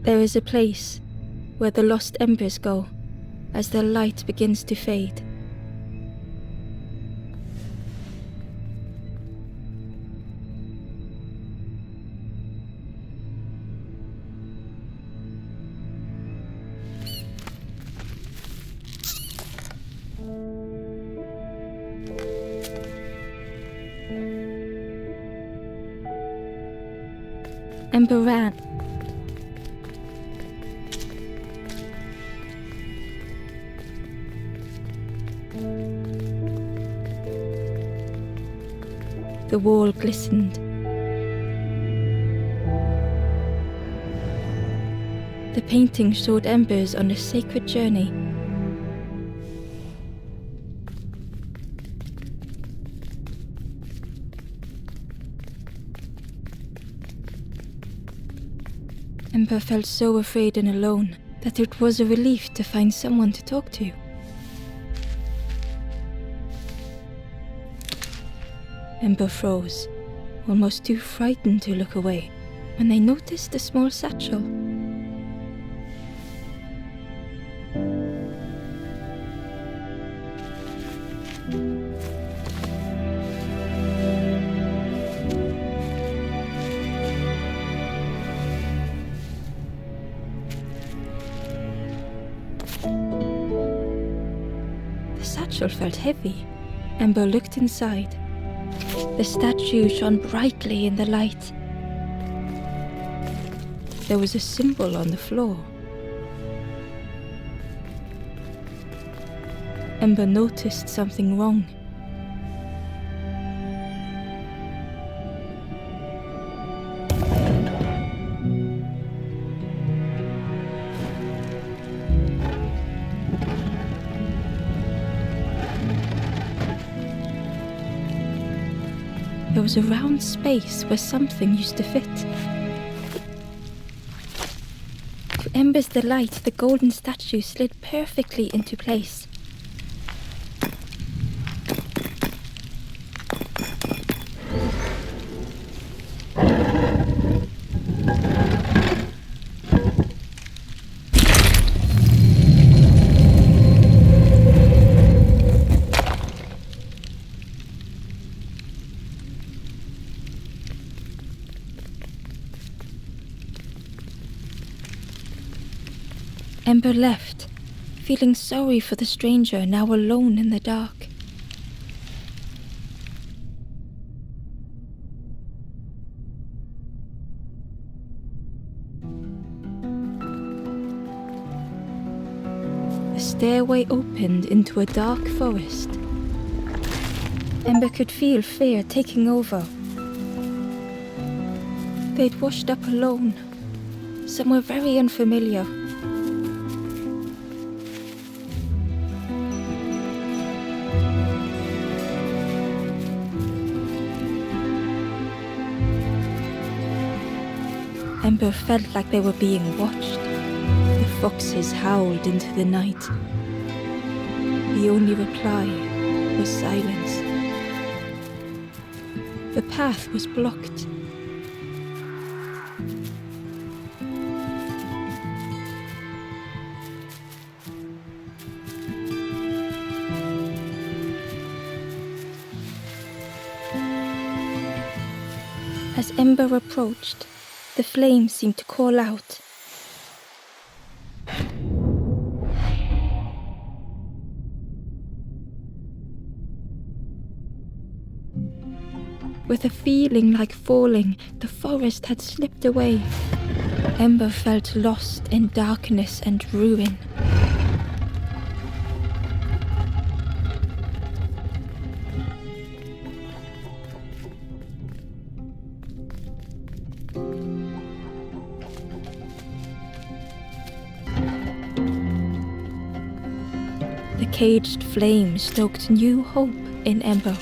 There is a place where the lost embers go as their light begins to fade. Ember ran. The wall glistened. The painting showed embers on a sacred journey. Ember felt so afraid and alone that it was a relief to find someone to talk to. Ember froze, almost too frightened to look away, when they noticed a small satchel. The satchel felt heavy. Ember looked inside. The statue shone brightly in the light. There was a symbol on the floor. Ember noticed something wrong. There was a round space where something used to fit. To Ember's delight, the golden statue slid perfectly into place. Ember left, feeling sorry for the stranger now alone in the dark. The stairway opened into a dark forest. Ember could feel fear taking over. They'd washed up alone, somewhere very unfamiliar. Ember felt like they were being watched. The foxes howled into the night. The only reply was silence. The path was blocked. As Ember approached, the flame seemed to call out. With a feeling like falling, the forest had slipped away. Ember felt lost in darkness and ruin. The caged flame stoked new hope in Ember.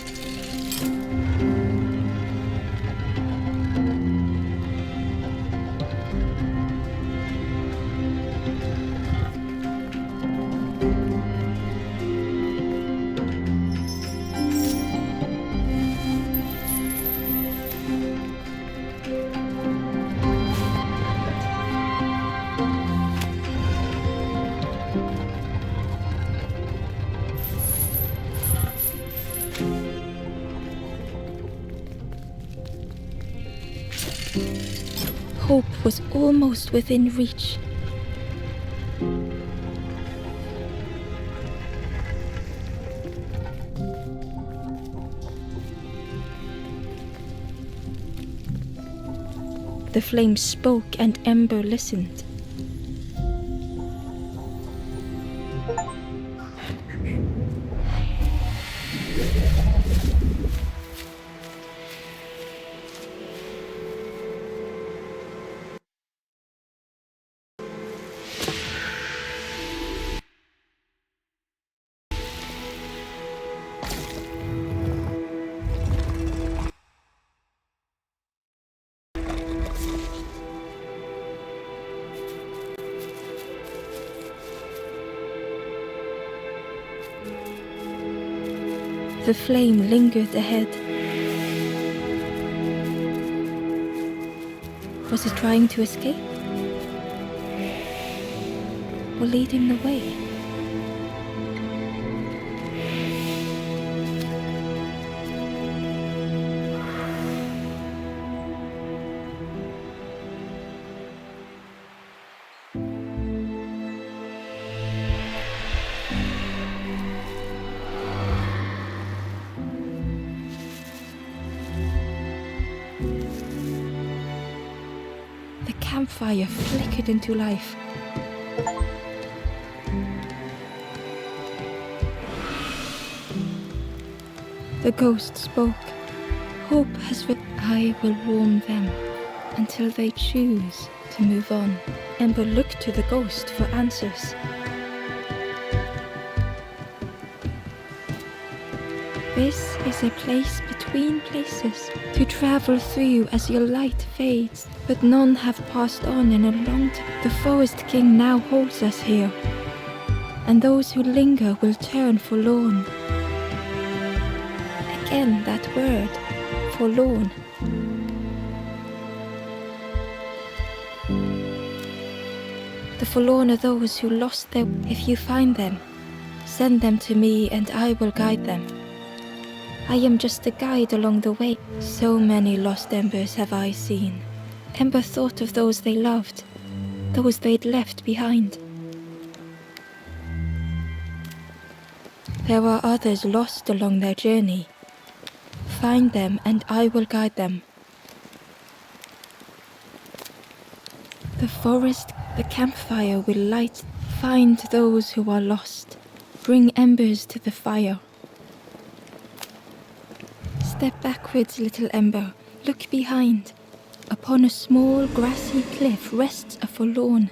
Hope was almost within reach. The flame spoke and Ember listened. The flame lingered ahead. Was it trying to escape? Or leading the way? The campfire flickered into life. The ghost spoke. Hope has I will warm them until they choose to move on. Ember looked to the ghost for answers. This is a place between places to travel through as your light fades, but none have passed on in a long time. The Forest King now holds us here, and those who linger will turn forlorn. Again that word, forlorn. The forlorn are those who lost their... If you find them, send them to me and I will guide them. I am just a guide along the way. So many lost embers have I seen. Ember thought of those they loved, those they'd left behind. There are others lost along their journey. Find them and I will guide them. The forest, the campfire will light. Find those who are lost. Bring embers to the fire. Step backwards, little Ember. Look behind. Upon a small grassy cliff rests a forlorn.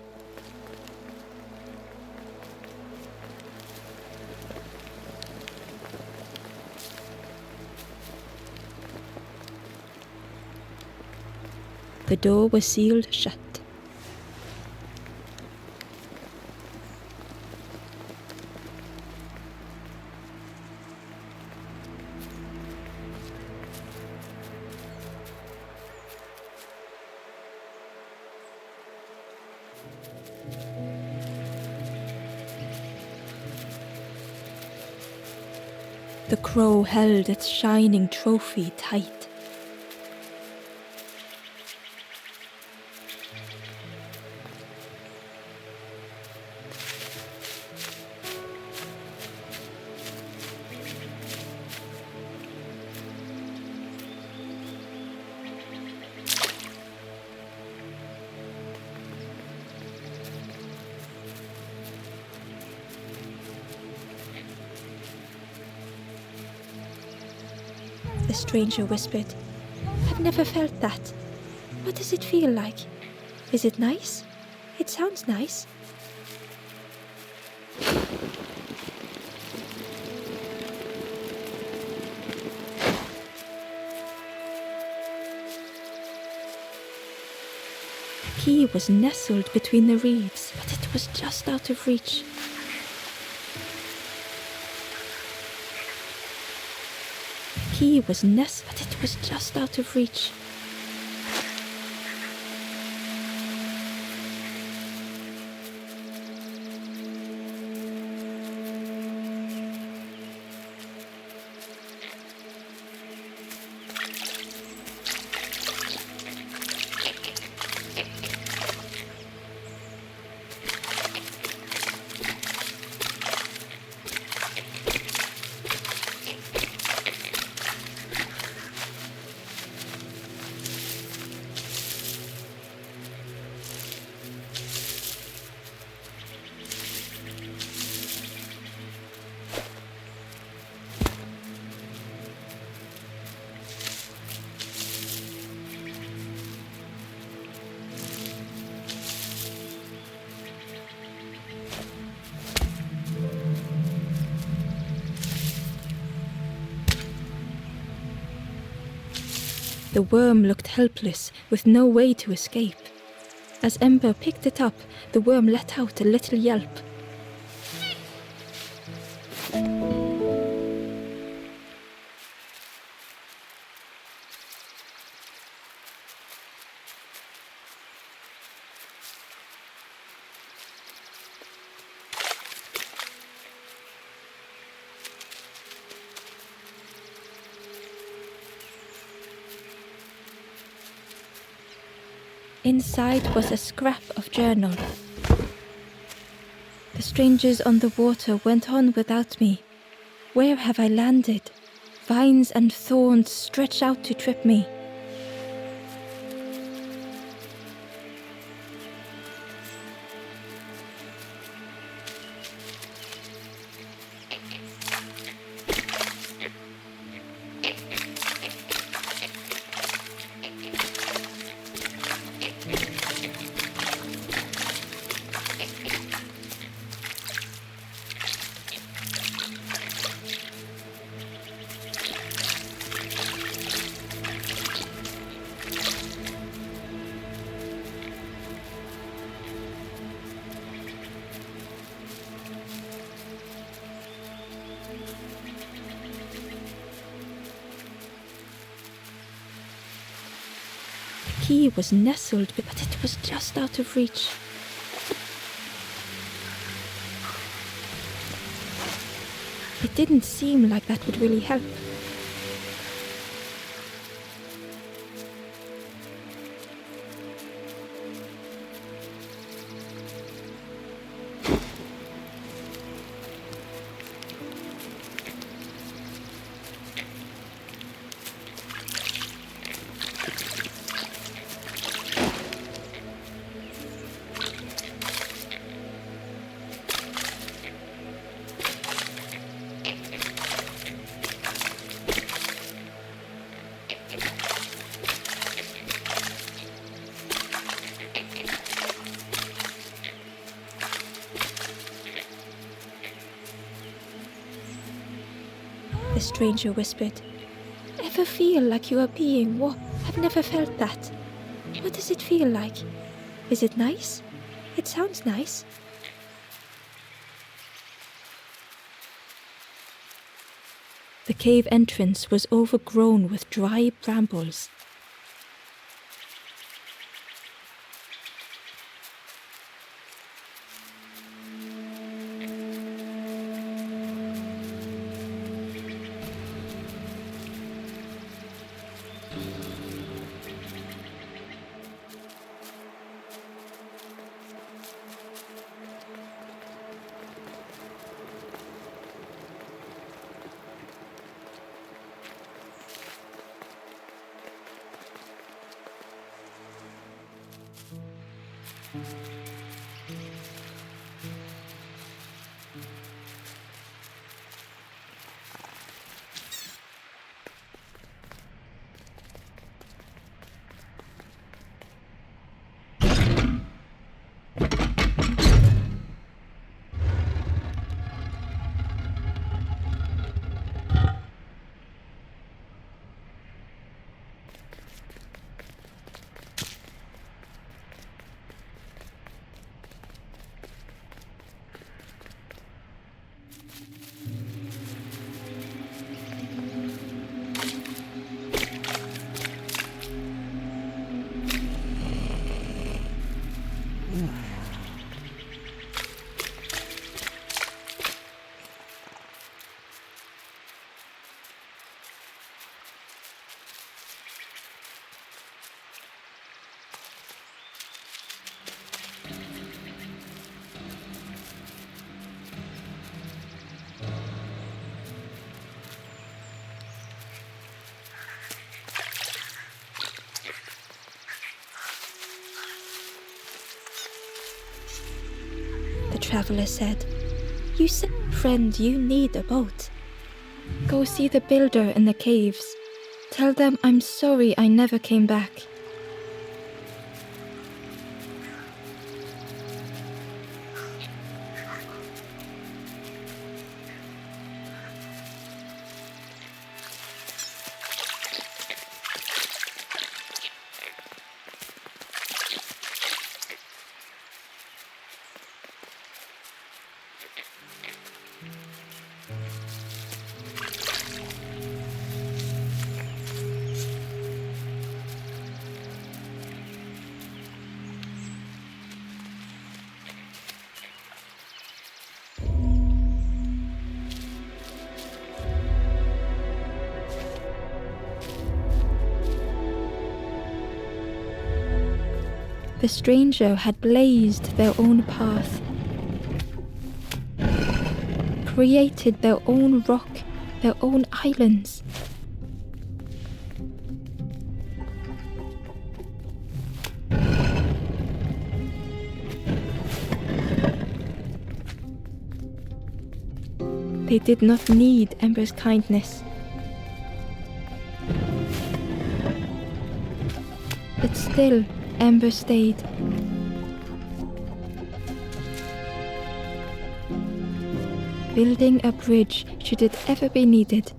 The door was sealed shut. The crow held its shining trophy tight. The stranger whispered, "I've never felt that. What does it feel like? Is it nice? It sounds nice." The key was nestled between the reeds, but it was just out of reach. He was but it was just out of reach. The worm looked helpless, with no way to escape. As Ember picked it up, the worm let out a little yelp. Inside was a scrap of journal. The strangers on the water went on without me. Where have I landed? Vines and thorns stretch out to trip me. The key was nestled, but it was just out of reach. It didn't seem like that would really help. The stranger whispered. Ever feel like you are being what? I've never felt that. What does it feel like? Is it nice? It sounds nice. The cave entrance was overgrown with dry brambles. The traveler said, You said, friend, you need a boat. Go see the builder in the caves. Tell them I'm sorry I never came back. The stranger had blazed their own path, created their own rock, their own islands. They did not need Ember's kindness. But still, Ember stayed. Building a bridge should it ever be needed.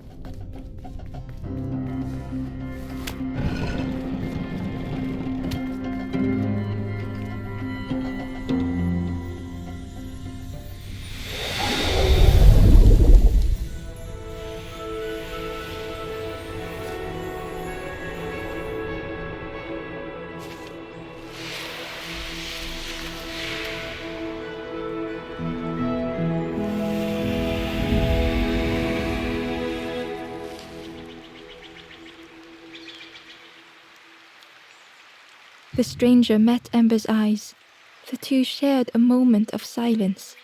The stranger met Ember's eyes. The two shared a moment of silence.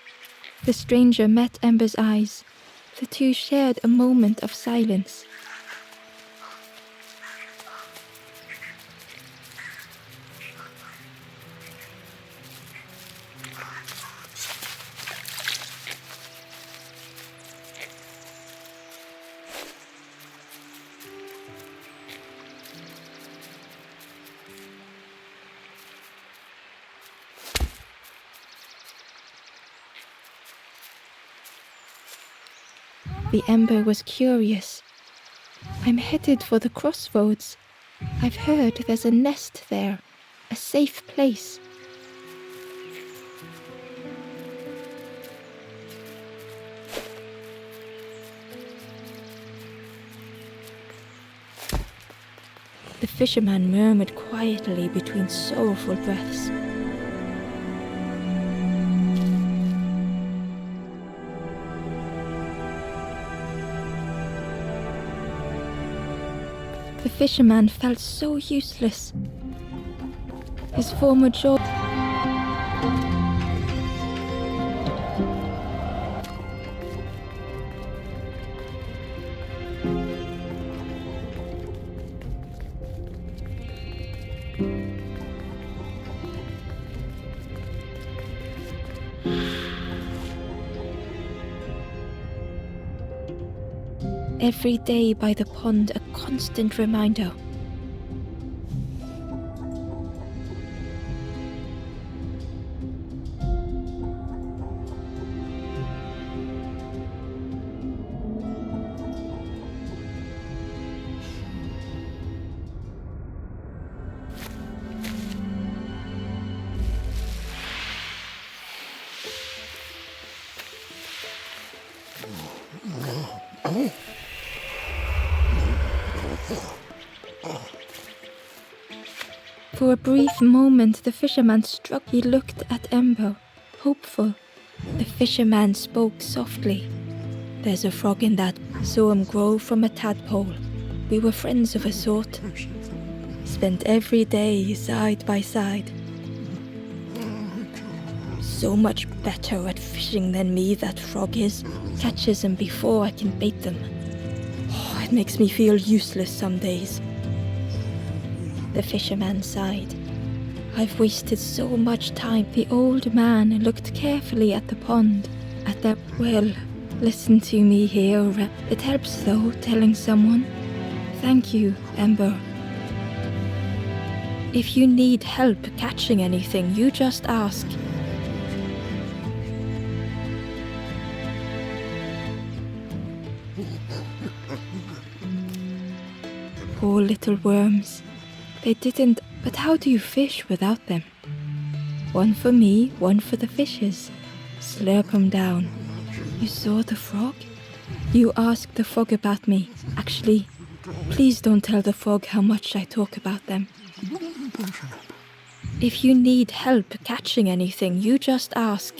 The stranger met Ember's eyes. The two shared a moment of silence. The Ember was curious. I'm headed for the crossroads. I've heard there's a nest there, a safe place. The fisherman murmured quietly between sorrowful breaths. The fisherman felt so useless. His former joy. Every day by the pond, a constant reminder. For a brief moment, the fisherman struck. He looked at Ember, hopeful. The fisherman spoke softly. There's a frog in that. Saw him grow from a tadpole. We were friends of a sort. Spent every day side by side. So much better at fishing than me, that frog is. Catches them before I can bait them. Oh, it makes me feel useless some days. The fisherman sighed. I've wasted so much time. The old man looked carefully at the pond, at the well. Listen to me here. It helps though, telling someone. Thank you, Ember. If you need help catching anything, you just ask. Poor little worms. They didn't, but how do you fish without them? One for me, one for the fishes. Slurp 'em down. You saw the frog? You asked the frog about me. Actually, please don't tell the frog how much I talk about them. If you need help catching anything, you just ask.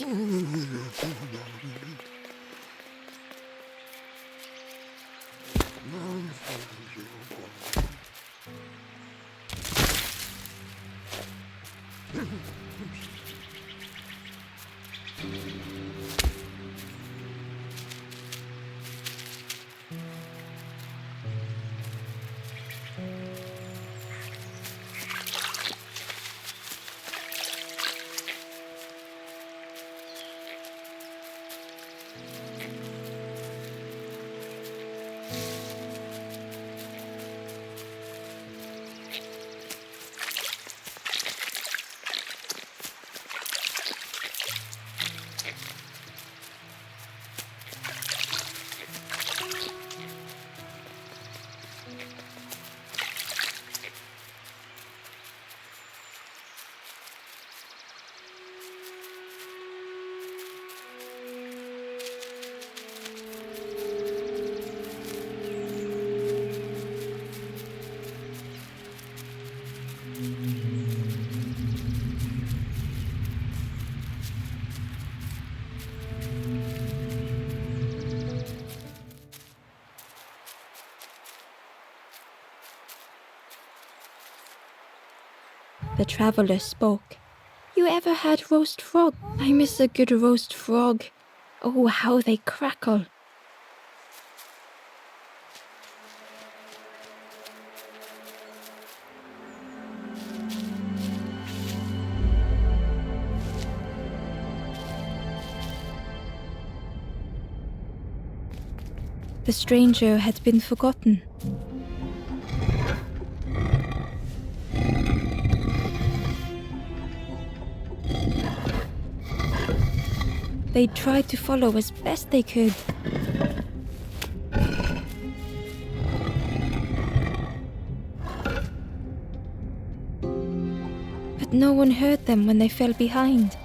The traveller spoke. You ever had roast frog? I miss a good roast frog. Oh, how they crackle. The stranger had been forgotten. They tried to follow as best they could. But no one heard them when they fell behind.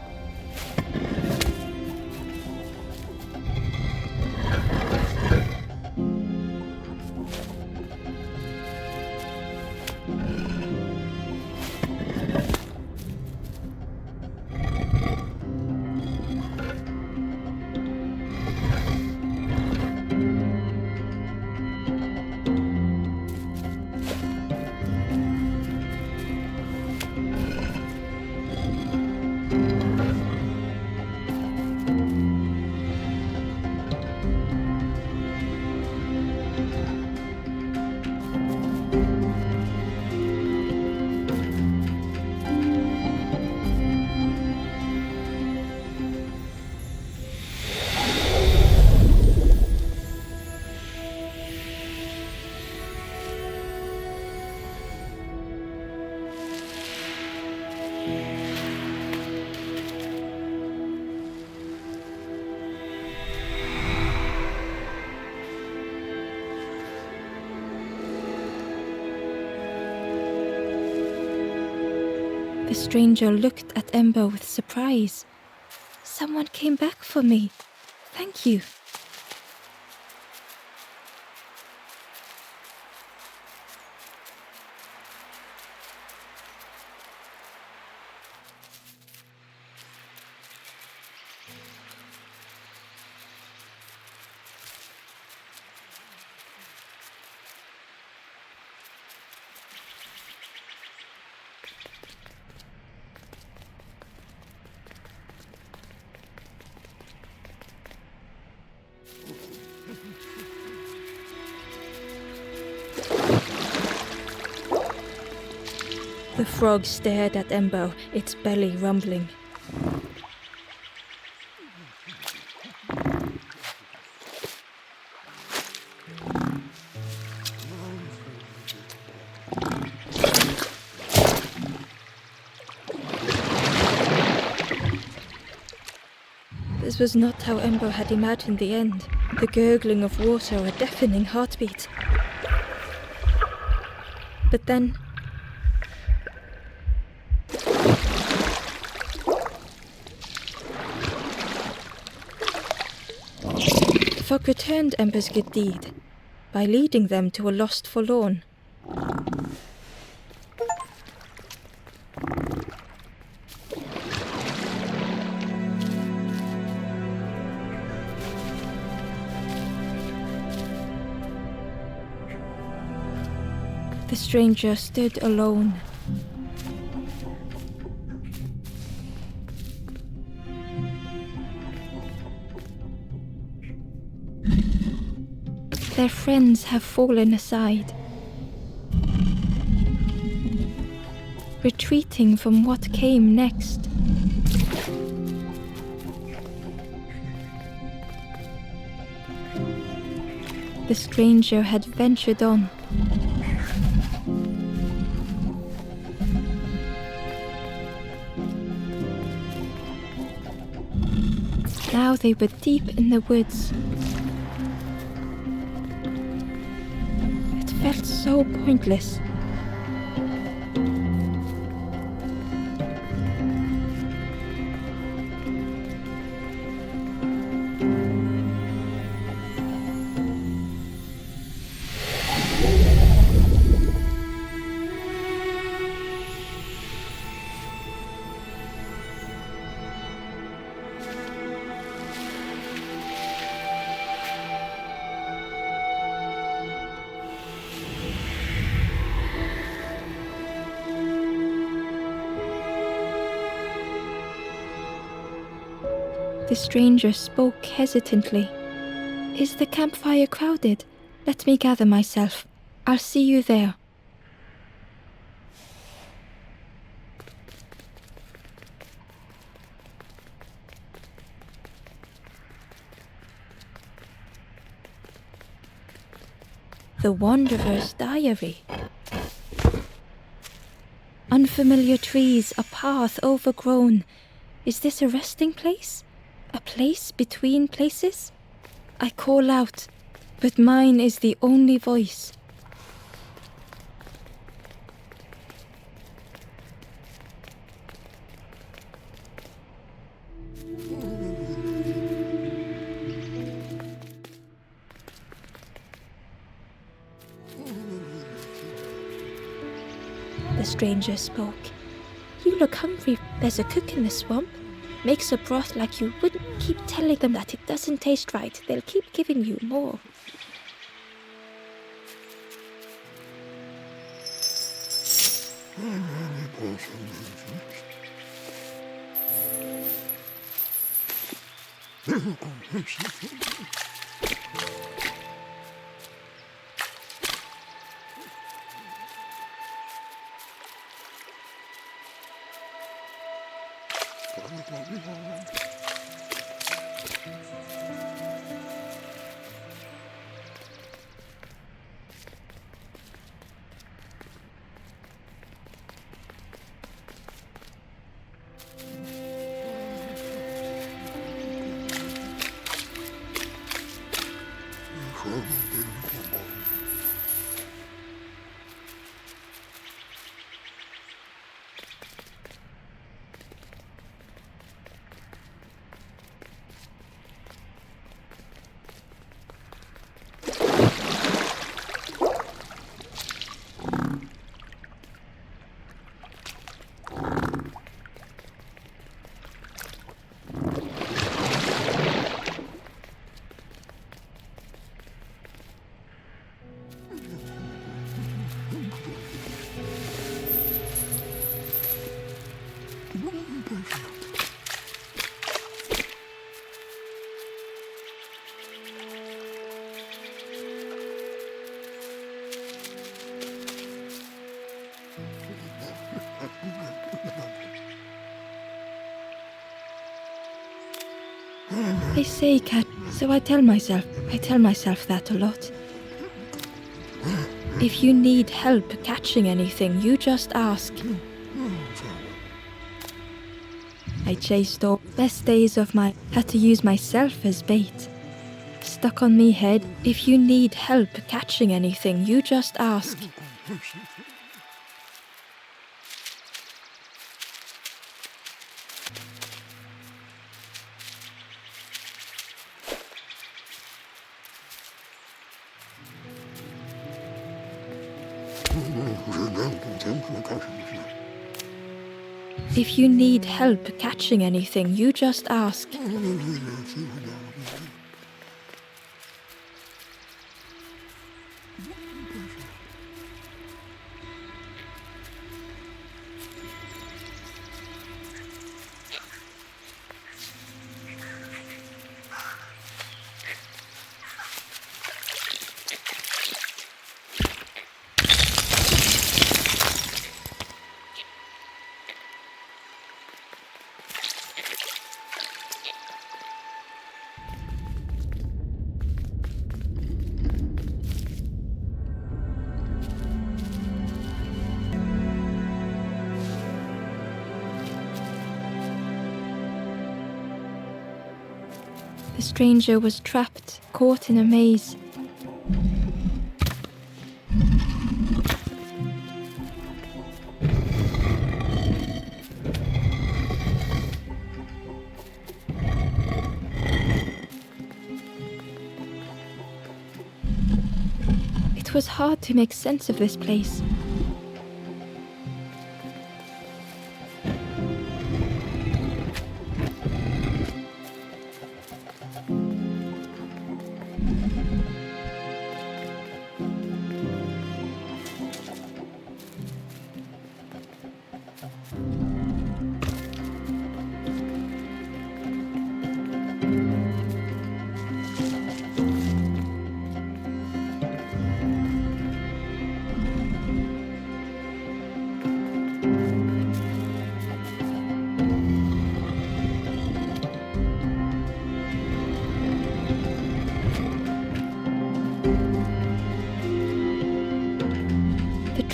The stranger looked at Ember with surprise. Someone came back for me. Thank you. The frog stared at Ember, its belly rumbling. This was not how Ember had imagined the end. The gurgling of water, a deafening heartbeat. But then the fog returned Ember's good deed by leading them to a lost forlorn. The stranger stood alone. Their friends have fallen aside, retreating from what came next. The stranger had ventured on. Now they were deep in the woods. It felt so pointless. The stranger spoke hesitantly. Is the campfire crowded? Let me gather myself. I'll see you there. The Wanderer's Diary. Unfamiliar trees, a path overgrown. Is this a resting place? A place between places? I call out, but mine is the only voice. The stranger spoke. You look hungry. There's a cook in the swamp. Makes a broth like you wouldn't. Keep telling them that it doesn't taste right. They'll keep giving you more. They say cat, so I tell myself that a lot. If you need help catching anything, you just ask. I chased all best days of my had to use myself as bait. Stuck on me head, if you need help catching anything, you just ask. If you need help catching anything, you just ask. The stranger was trapped, caught in a maze. It was hard to make sense of this place.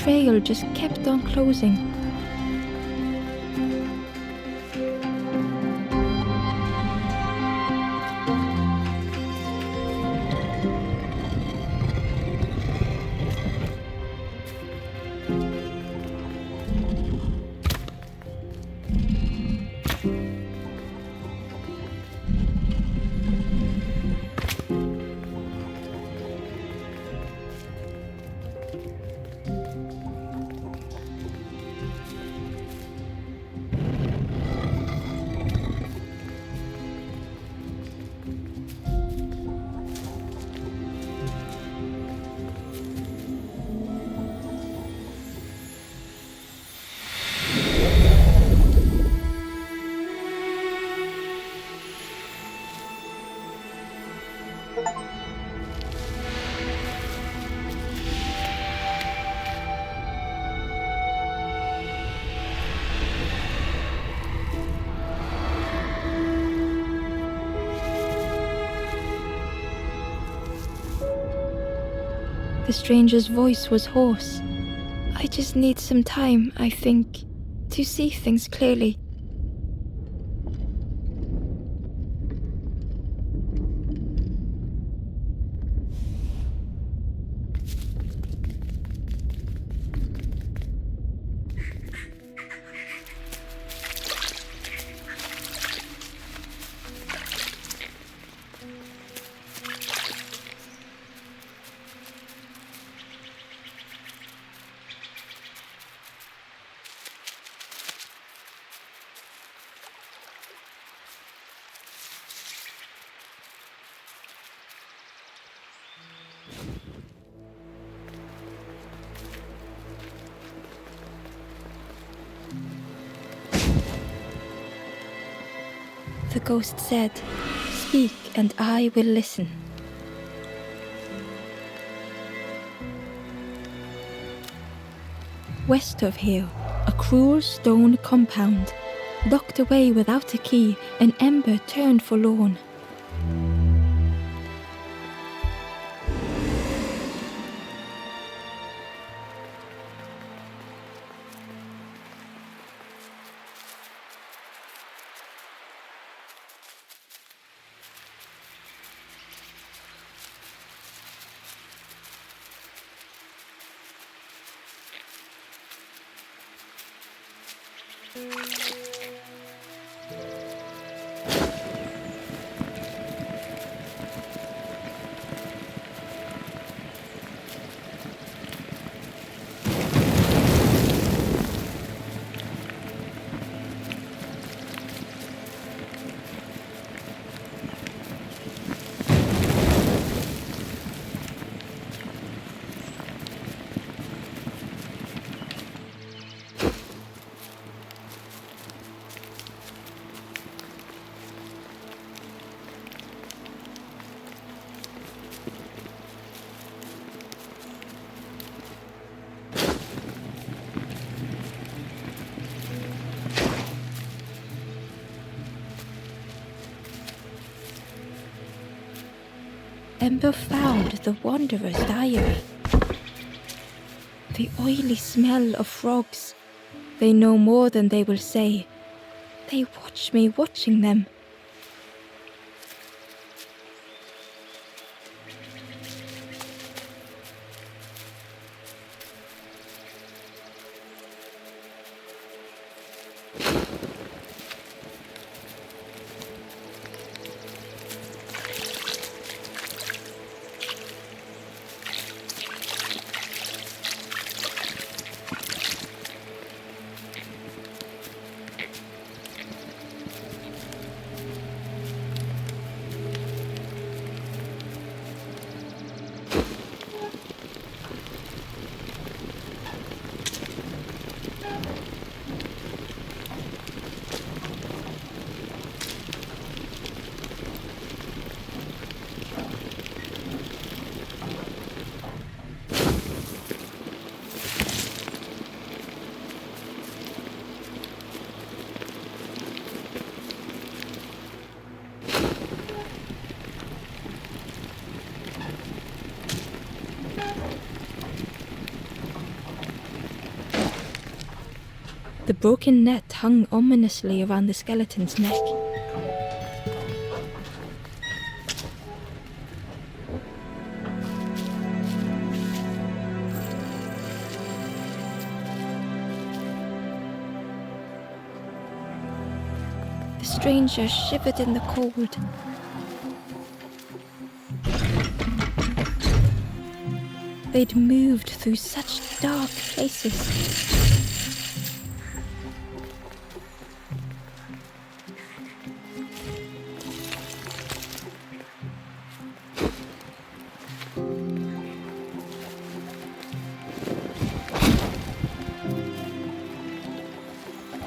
trail just kept on closing. The stranger's voice was hoarse. I just need some time, I think, to see things clearly. The ghost said, "Speak and I will listen." West of here, a cruel stone compound, locked away without a key, an ember turned forlorn. Ember found the wanderer's diary. The oily smell of frogs. They know more than they will say. They watch me watching them. The broken net hung ominously around the skeleton's neck. The stranger shivered in the cold. They'd moved through such dark places.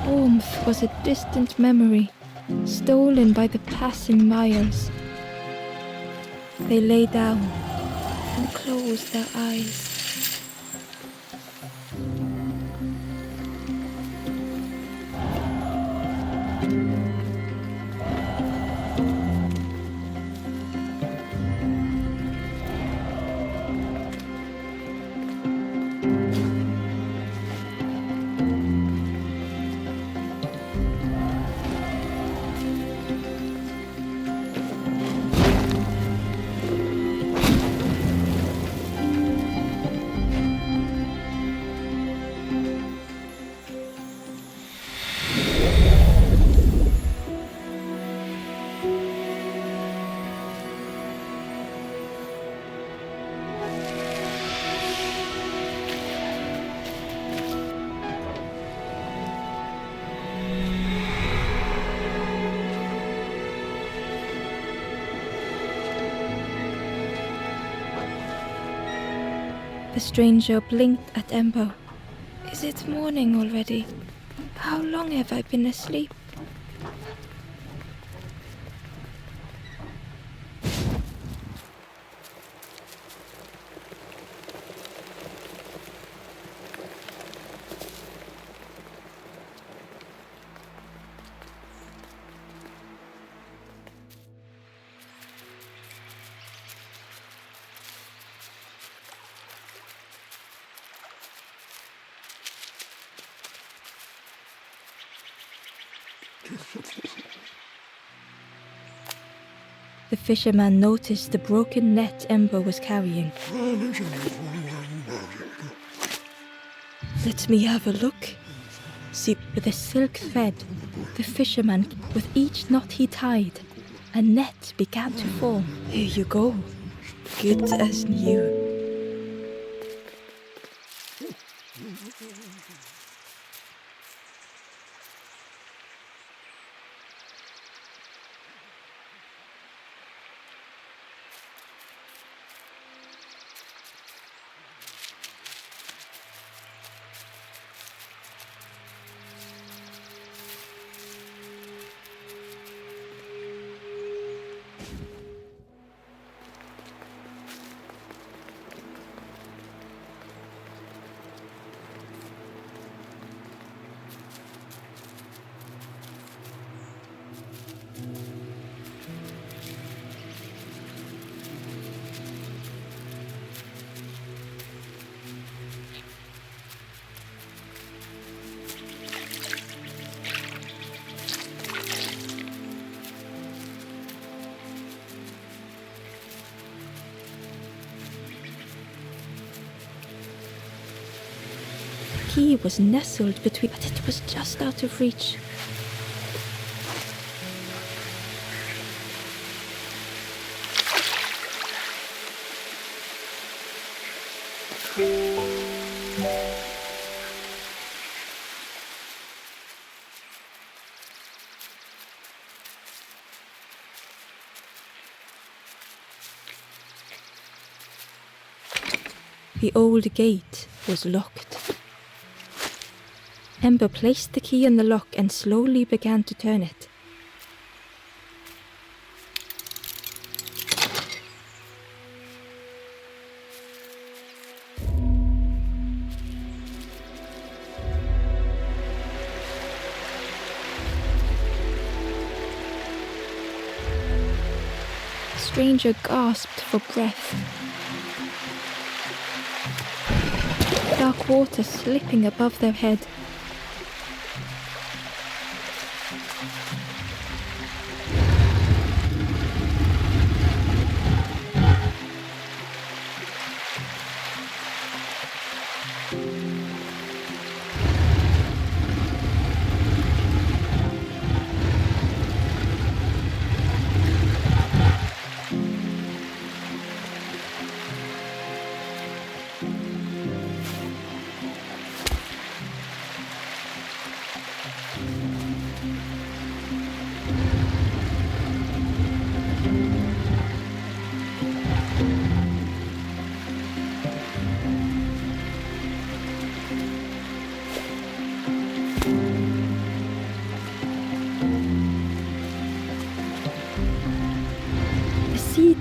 Warmth was a distant memory, stolen by the passing miles. They lay down and closed their eyes. The stranger blinked at Ember. Is it morning already? How long have I been asleep? The fisherman noticed the broken net Ember was carrying. Let me have a look. See, with a silk thread, the fisherman, with each knot he tied, a net began to form. Here you go. Good as new. Key was nestled between, but it was just out of reach. The old gate was locked. Ember placed the key in the lock and slowly began to turn it. The stranger gasped for breath. Dark water slipping above their head.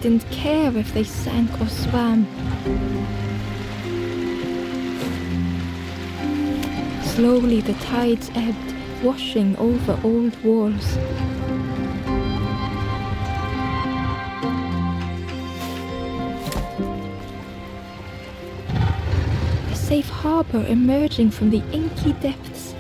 didn't care if they sank or swam. Slowly the tides ebbed, washing over old walls. A safe harbor emerging from the inky depths.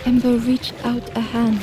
Ember reached out a hand.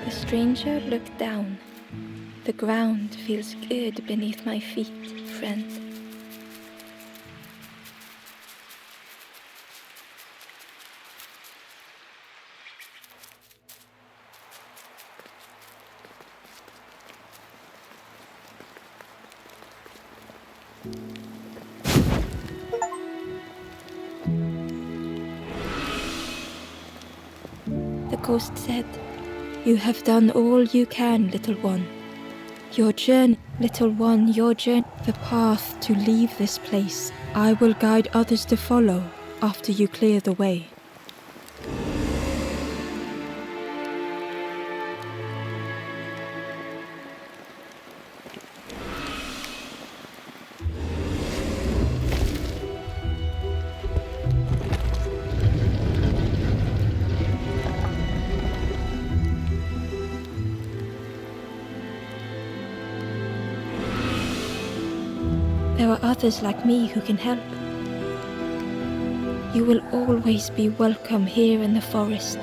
The stranger looked down. The ground feels good beneath my feet, friend. The ghost said, "You have done all you can, little one. Your journey, little one, your journey, the path to leave this place. I will guide others to follow after you clear the way." There are others like me who can help. You will always be welcome here in the forest.